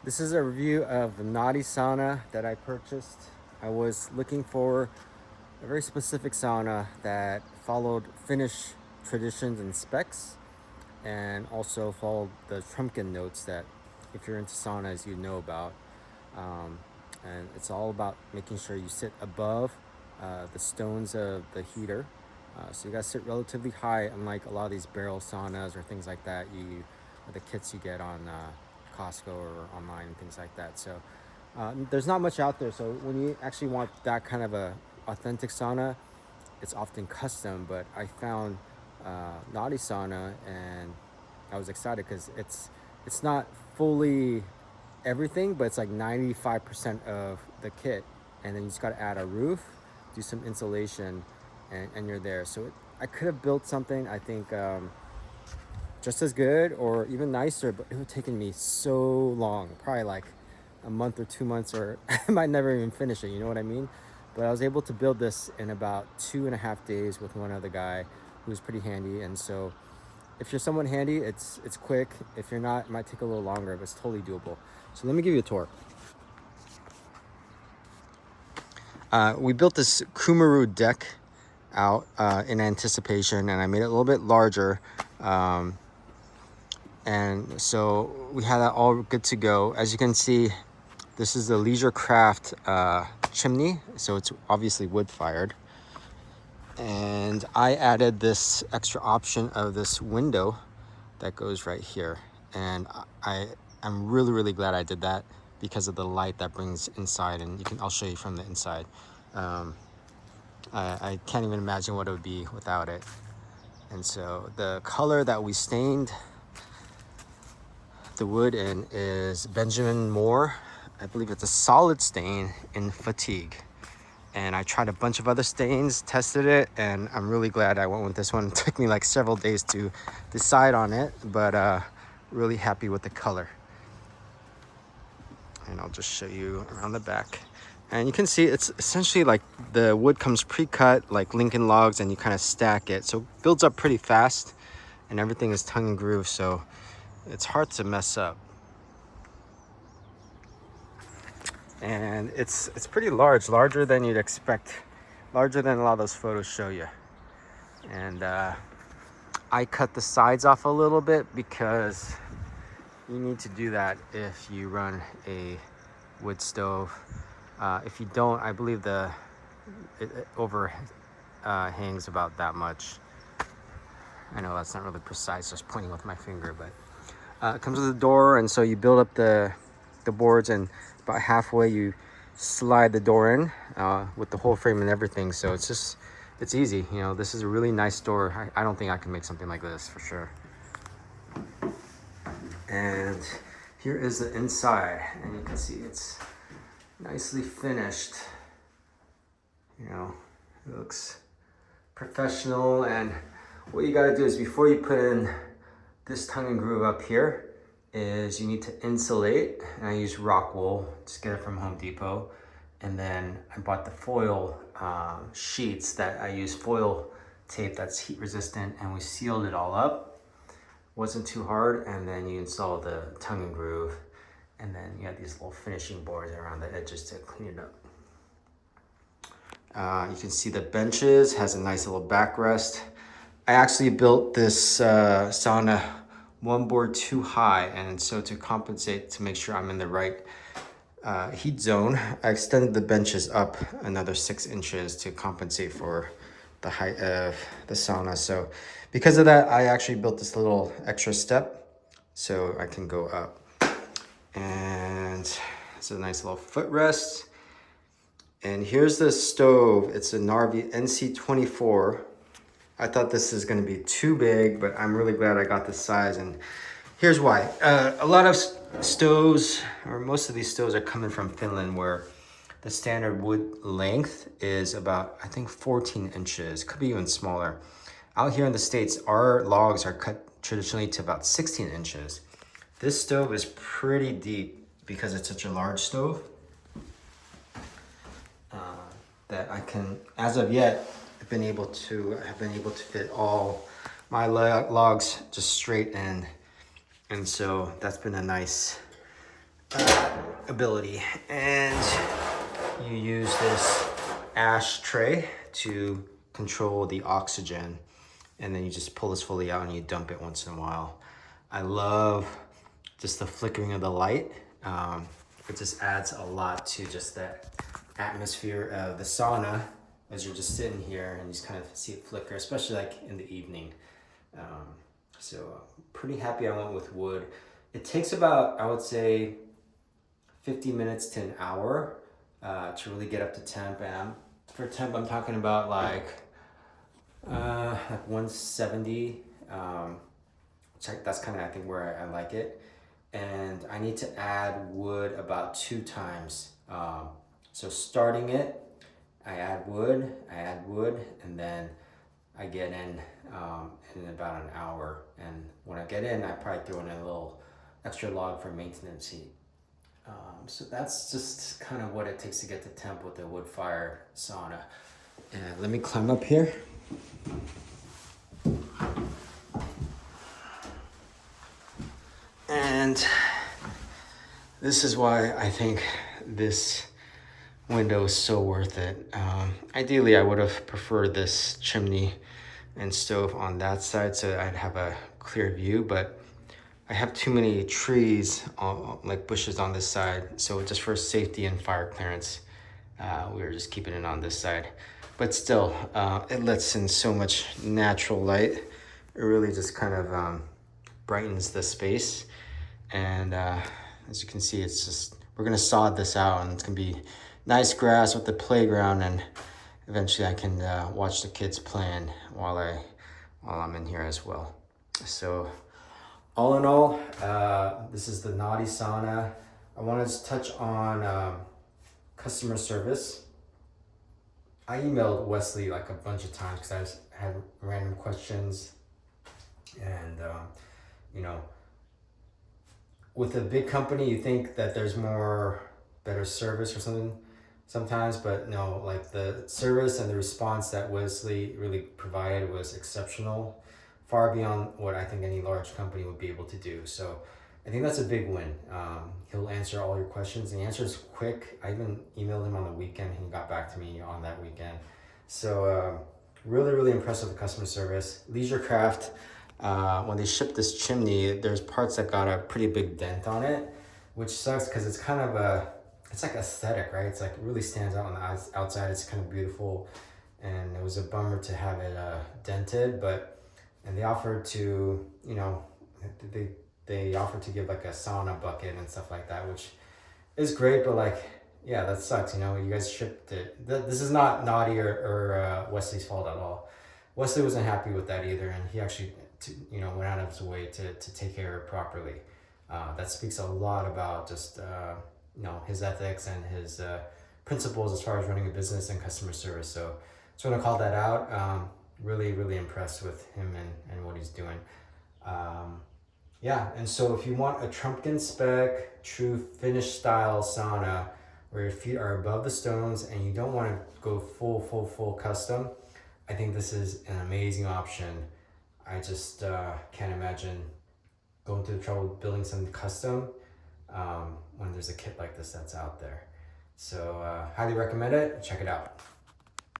This is a review of the Naughty Sauna that I purchased. I was looking for a very specific sauna that followed Finnish traditions and specs and also followed the trumpkin notes that if you're into saunas you know about. Um, and it's all about making sure you sit above the stones of the heater. So you gotta sit relatively high, unlike a lot of these barrel saunas or things like that. The kits you get on Costco or online and things like that. So there's not much out there. So when you actually want that kind of a authentic sauna, it's often custom. But I found Naughty Sauna, and I was excited because it's not fully everything, but it's like 95% of the kit, and then you just got to add a roof, do some insulation, and you're there. So I could have built something, I think, just as good or even nicer, but it would have taken me so long, probably like a month or 2 months, or I might never even finish it, you know what I mean? But I was able to build this in about 2.5 days with one other guy who was pretty handy. And so if you're someone handy, it's quick. If you're not, it might take a little longer, but it's totally doable. So let me give you a tour. We built this Kumaru deck out in anticipation, and I made it a little bit larger. And so we had that all good to go. As you can see, this is the Leisure Craft chimney, so it's obviously wood fired. And I added this extra option of this window that goes right here. And I'm really glad I did that because of the light that brings inside. And I'll show you from the inside. I can't even imagine what it would be without it. And so the color that we stained the wood in is Benjamin Moore. I believe it's a solid stain in fatigue. And I tried a bunch of other stains, tested it, and I'm really glad I went with this one. It took me like several days to decide on it, but really happy with the color. And I'll just show you around the back. And you can see it's essentially like the wood comes pre-cut like Lincoln logs, and you kind of stack it. So it builds up pretty fast, and everything is tongue and groove, so it's hard to mess up. And it's pretty larger than you'd expect, larger than a lot of those photos show you. And I cut the sides off a little bit because you need to do that if you run a wood stove. If you don't, I believe it overhangs about that much. I know that's not really precise, just pointing with my finger, but it comes with a door, and so you build up the boards, and about halfway you slide the door in with the whole frame and everything. So it's easy. You know, this is a really nice door. I don't think I can make something like this for sure. And here is the inside, and you can see it's nicely finished. You know, it looks professional. And what you got to do is, before you put in this tongue and groove up here, is you need to insulate. And I use rock wool, just get it from Home Depot. And then I bought the foil sheets that I use foil tape that's heat resistant, and we sealed it all up. Wasn't too hard. And then you install the tongue and groove, and then you have these little finishing boards around the edges to clean it up. You can see the benches has a nice little backrest. I actually built this sauna one board too high, and so to compensate, to make sure I'm in the right heat zone, I extended the benches up another 6 inches to compensate for the height of the sauna. So because of that, I actually built this little extra step so I can go up. And it's a nice little footrest. And here's the stove. It's a Narvi NC24. I thought this is going to be too big, but I'm really glad I got this size, and here's why. A lot of stoves, or most of these stoves, are coming from Finland, where the standard wood length is about, I think, 14 inches, could be even smaller. Out here in the States, our logs are cut traditionally to about 16 inches. This stove is pretty deep because it's such a large stove that I can, as of yet, have been able to fit all my logs just straight in. And so that's been a nice ability. And you use this ash tray to control the oxygen. And then you just pull this fully out and you dump it once in a while. I love just the flickering of the light. It just adds a lot to just that atmosphere of the sauna as you're just sitting here and you just kind of see it flicker, especially like in the evening. So pretty happy I went with wood. It takes about, I would say, 50 minutes to an hour to really get up to temp. And for temp, I'm talking about like 170. That's kind of, I think, where I like it. And I need to add wood about 2 times. So starting it, I add wood, and then I get in about an hour. And when I get in, I probably throw in a little extra log for maintenance heat. So that's just kind of what it takes to get to temp with the wood fire sauna. And let me climb up here. And this is why I think this window is so worth it. Ideally, I would have preferred this chimney and stove on that side so I'd have a clear view, but I have too many trees, like bushes on this side, so just for safety and fire clearance, we were just keeping it on this side. But still, it lets in so much natural light. It really just kind of brightens the space. And as you can see, it's just, we're gonna sod this out and it's gonna be nice grass with the playground, and eventually I can watch the kids playing while I'm in here as well. So all in all, this is the Naughty Sauna. I want to touch on customer service. I emailed Wesley like a bunch of times because I just had random questions, and you know, with a big company, you think that there's better service or something sometimes, but no, like the service and the response that Wesley really provided was exceptional, far beyond what I think any large company would be able to do. So I think that's a big win. He'll answer all your questions, and he answers quick. I even emailed him on the weekend, and he got back to me on that weekend. So really, really impressed with the customer service. Leisure Craft, when they shipped this chimney, there's parts that got a pretty big dent on it, which sucks because it's kind of it's like aesthetic, right? It's like it really stands out on the outside. It's kind of beautiful, and it was a bummer to have it dented, and they offered to, you know, they offered to give like a sauna bucket and stuff like that, which is great, but like, yeah, that sucks, you know, you guys shipped it. This is not Knotty or Wesley's fault at all. Wesley wasn't happy with that either, and he actually, you know, went out of his way to take care of it properly. That speaks a lot about just, you know, his ethics and his principles as far as running a business and customer service. So just want to call that out. Really, really impressed with him and what he's doing. Yeah, and so if you want a trumpkin spec, true Finnish style sauna where your feet are above the stones and you don't want to go full custom, I think this is an amazing option. I just can't imagine going through the trouble of building something custom when there's a kit like this that's out there. So highly recommend it. Check it out.